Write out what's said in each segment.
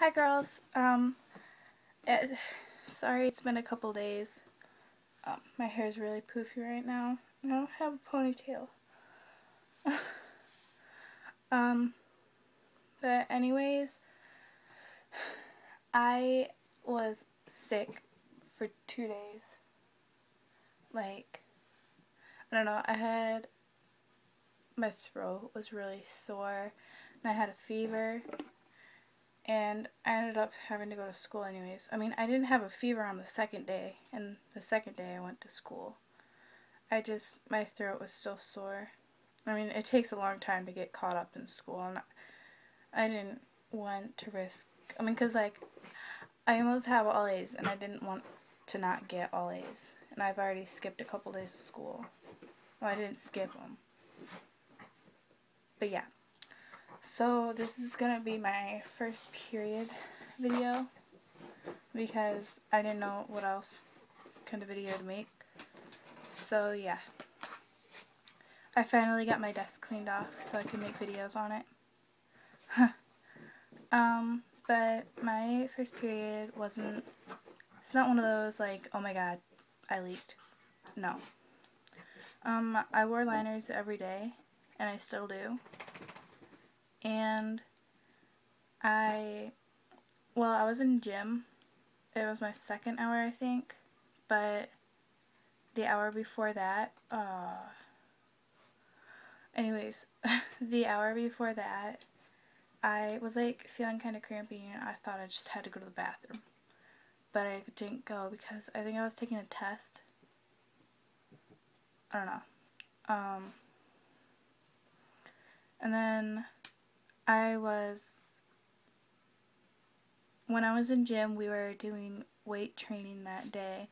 Hi girls. Eh, Sorry it's been a couple days. My hair is really poofy right now. I don't have a ponytail. um, but anyways, I was sick for 2 days. Like, I don't know, my throat was really sore, and I had a fever, and I ended up having to go to school anyways. I mean, I didn't have a fever on the second day, and the second day I went to school. My throat was still sore. I mean, it takes a long time to get caught up in school, and I didn't want to risk, because, like, I almost have all A's, and I didn't want to not get all A's, and I've already skipped a couple days of school. Well, I didn't skip them, but yeah. So, this is gonna be my first period video, because I didn't know what else kind of video to make. So, yeah. I finally got my desk cleaned off so I can make videos on it. But my first period it's not one of those like, oh my god, I leaked. No. I wore liners every day, and I still do. And I was in gym. It was my second hour, I think, but the hour before that, anyways, the hour before that, I was like feeling kind of crampy, and I thought I just had to go to the bathroom. But I didn't go because I think I was taking a test. I don't know. And then when I was in gym, we were doing weight training that day,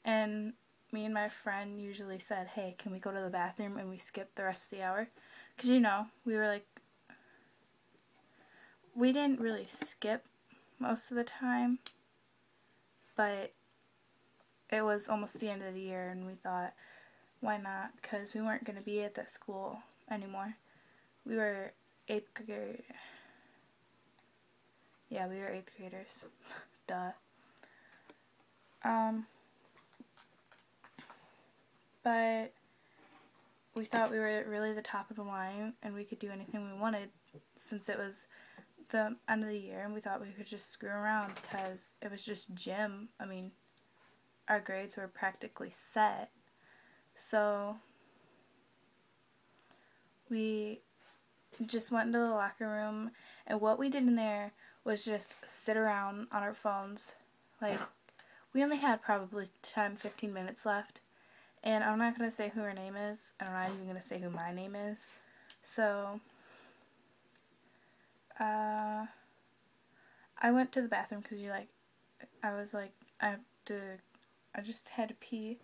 and me and my friend usually said, hey, can we go to the bathroom, and we skipped the rest of the hour, because we didn't really skip most of the time, but it was almost the end of the year, and we thought, why not, because we weren't going to be at that school anymore. We were 8th grade. Yeah, we were 8th graders. Duh. But we thought we were really the top of the line, and we could do anything we wanted since it was the end of the year, and we thought we could just screw around because it was just gym. I mean, our grades were practically set. So we just went into the locker room, and what we did in there was just sit around on our phones. Like, we only had probably 10-15 minutes left, and I'm not going to say who her name is, and I'm not even going to say who my name is. So I went to the bathroom because I just had to pee.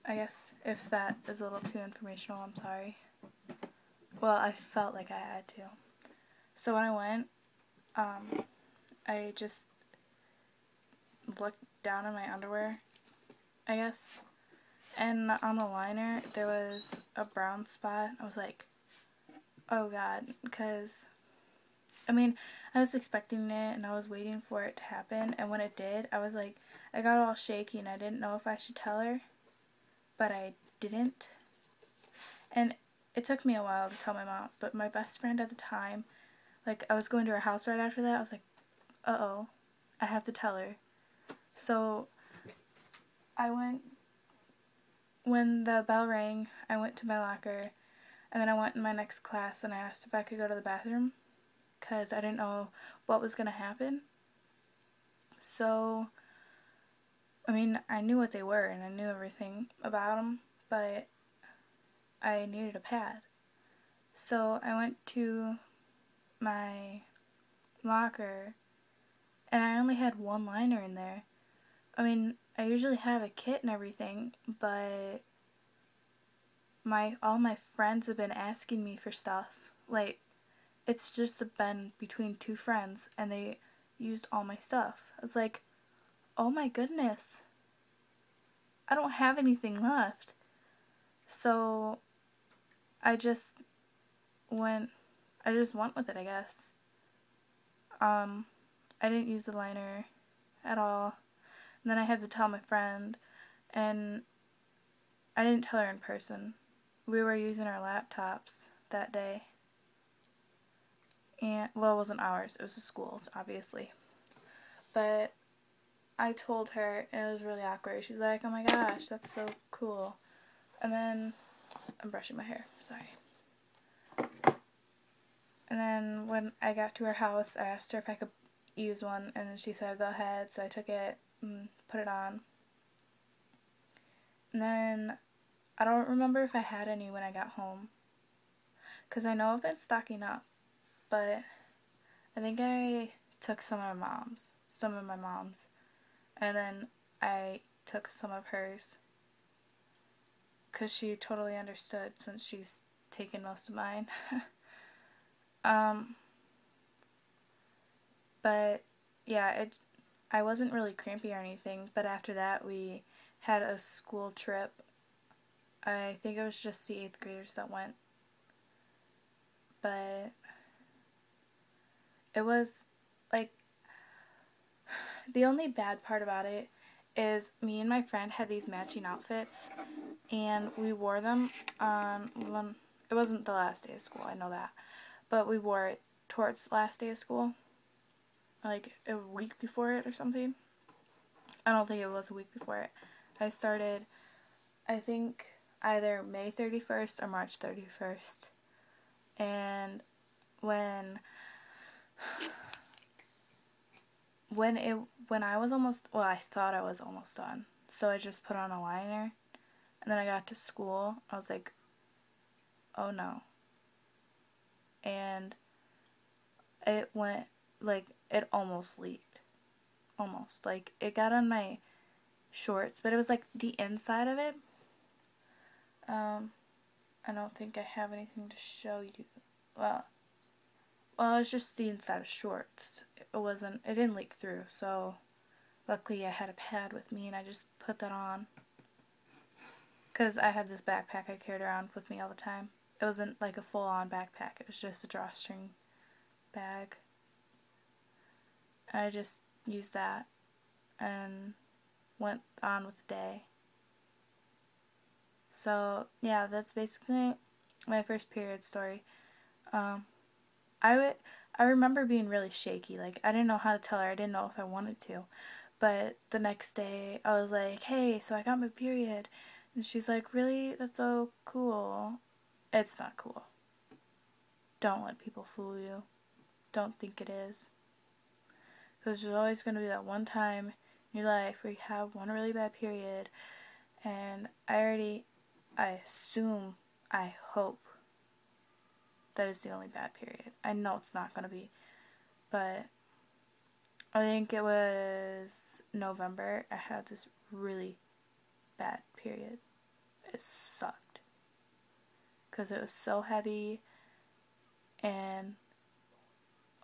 I guess if that is a little too informational, I'm sorry. Well, I felt like I had to. So when I went, I just looked down in my underwear, I guess, and on the liner there was a brown spot. I was like, oh god, because I mean, I was expecting it, and I was waiting for it to happen, and when it did, I was like, I got all shaky, and I didn't know if I should tell her, but I didn't, and it took me a while to tell my mom, but my best friend at the time, like, I was going to her house right after that, I was like, uh-oh, I have to tell her. So, when the bell rang, I went to my locker, and then I went in my next class, and I asked if I could go to the bathroom, because I didn't know what was going to happen. So, I mean, I knew what they were, and I knew everything about them, but I needed a pad. So I went to my locker, and I only had one liner in there. I mean, I usually have a kit and everything, but all my friends have been asking me for stuff. Like, it's just been between two friends, and they used all my stuff. I was like, oh my goodness, I don't have anything left. So I just went with it, I guess. I didn't use the liner at all. And then I had to tell my friend, and I didn't tell her in person. We were using our laptops that day. And, well, it wasn't ours, it was the school's, obviously. But I told her, and it was really awkward. She's like, oh my gosh, that's so cool. And then, I'm brushing my hair, sorry. And then when I got to her house, I asked her if I could use one, and she said, go ahead. So I took it and put it on. And then, I don't remember if I had any when I got home, because I know I've been stocking up, but I think I took some of my mom's, and then I took some of hers, because she totally understood since she's taken most of mine. But yeah, I wasn't really crampy or anything, but after that we had a school trip. I think it was just the 8th graders that went, but it was like, the only bad part about it is me and my friend had these matching outfits, and we wore them on one, it wasn't the last day of school, I know that, but we wore it towards the last day of school, like a week before it or something. I don't think it was a week before it. I started, I think, either May 31st or March 31st. And when I was almost, well, I thought I was almost done. So I just put on a liner. And then I got to school. I was like, oh no. And it went, like, it almost leaked. Almost. Like, it got on my shorts, but it was like the inside of it. I don't think I have anything to show you. Well, it's just the inside of shorts. It didn't leak through, so luckily I had a pad with me and I just put that on. Because I had this backpack I carried around with me all the time. It wasn't like a full-on backpack, it was just a drawstring bag. I just used that and went on with the day. So, yeah, that's basically my first period story. I remember being really shaky. Like, I didn't know how to tell her. I didn't know if I wanted to. But the next day, I was like, hey, so I got my period. And she's like, really? That's so cool. It's not cool. Don't let people fool you. Don't think it is. Because there's always going to be that one time in your life where you have one really bad period. And I assume, I hope, that is the only bad period. I know it's not going to be. But I think it was November. I had this really bad period. It sucked. Because it was so heavy. And,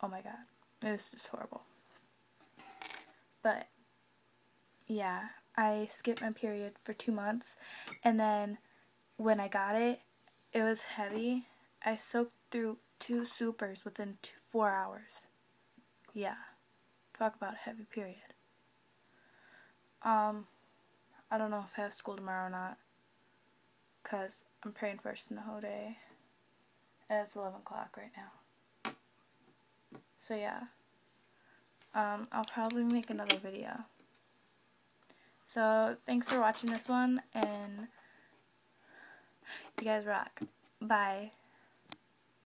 oh my god. It was just horrible. But, yeah. I skipped my period for 2 months. And then, when I got it, it was heavy. I soaked through 2 supers within 4 hours. Yeah. Talk about a heavy period. I don't know if I have school tomorrow or not, because I'm praying first in the whole day, and it's 11 o'clock right now. So yeah, I'll probably make another video. So thanks for watching this one, and you guys rock. Bye.